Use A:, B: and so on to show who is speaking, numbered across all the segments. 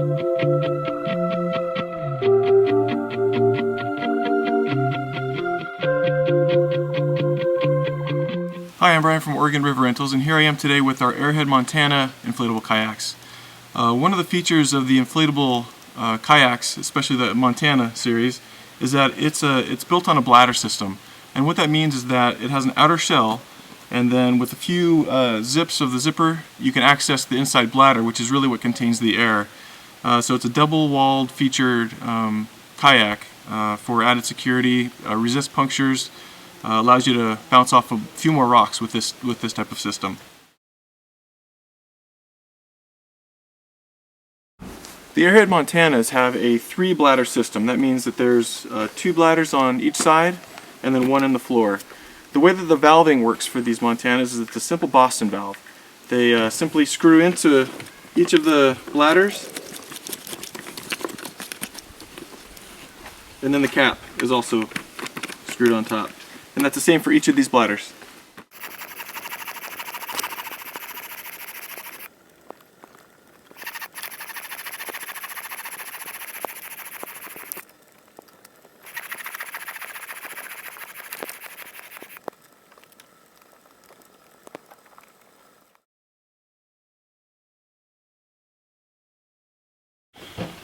A: Hi, I'm Brian from Oregon River Rentals, and here I am today with our Airhead Montana Inflatable Kayaks. One of the features of the inflatable kayaks, especially the Montana series, is that it's built on a bladder system. And what that means is that it has an outer shell, and then with a few zips of the zipper, you can access the inside bladder, which is really what contains the air. So it's a double-walled featured kayak for added security, resist punctures, allows you to bounce off a few more rocks with this type of system. The Airhead Montanas have a 3-bladder system. That means that there's 2 bladders on each side and then 1 in the floor. The way that the valving works for these Montanas is it's a simple Boston valve. They simply screw into each of the bladders, and then the cap is also screwed on top. And that's the same for each of these bladders.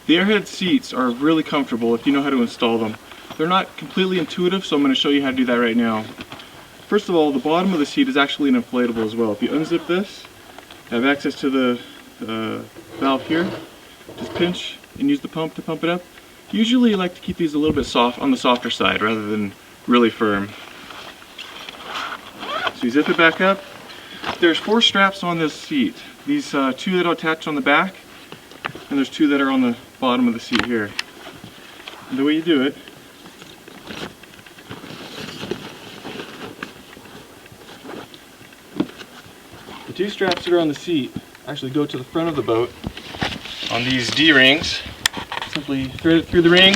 A: The Airhead seats are really comfortable if you know how to install them. They're not completely intuitive, so I'm going to show you how to do that right now. First of all, the bottom of the seat is actually an inflatable as well. If you unzip this, have access to the valve here. Just pinch and use the pump to pump it up. Usually I like to keep these a little bit soft, on the softer side, rather than really firm. So you zip it back up. There's 4 straps on this seat. These 2 that attach on the back, and there's 2 that are on the bottom of the seat here. And the way you do it, the 2 straps that are on the seat actually go to the front of the boat on these D-rings. Simply thread it through the ring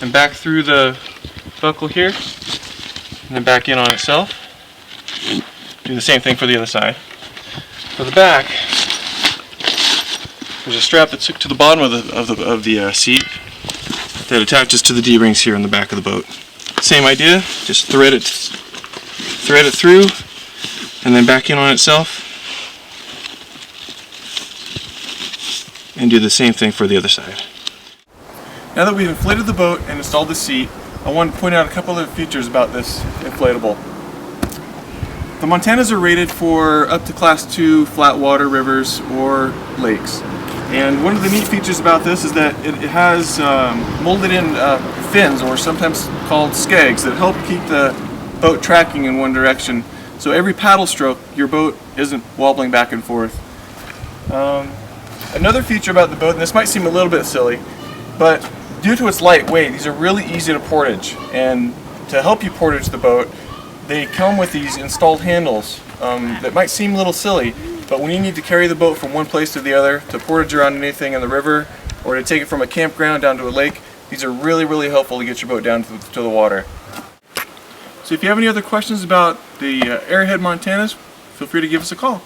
A: and back through the buckle here, and then back in on itself. Do the same thing for the other side. For the back, there's a strap that's hooked to the bottom of the seat that attaches to the D-rings here in the back of the boat. Same idea, just thread it through and then back in on itself, and do the same thing for the other side. Now that we've inflated the boat and installed the seat, I want to point out a couple of features about this inflatable. The Montanas are rated for up to Class 2 flat water rivers or lakes. And one of the neat features about this is that it has molded in fins, or sometimes called skegs, that help keep the boat tracking in one direction. So every paddle stroke, your boat isn't wobbling back and forth. Another feature about the boat, and this might seem a little bit silly, but due to its light weight, these are really easy to portage. And to help you portage the boat, they come with these installed handles that might seem a little silly, but when you need to carry the boat from one place to the other, to portage around anything in the river, or to take it from a campground down to a lake, these are really helpful to get your boat down to the water. So if you have any other questions about the Airhead Montanas, feel free to give us a call.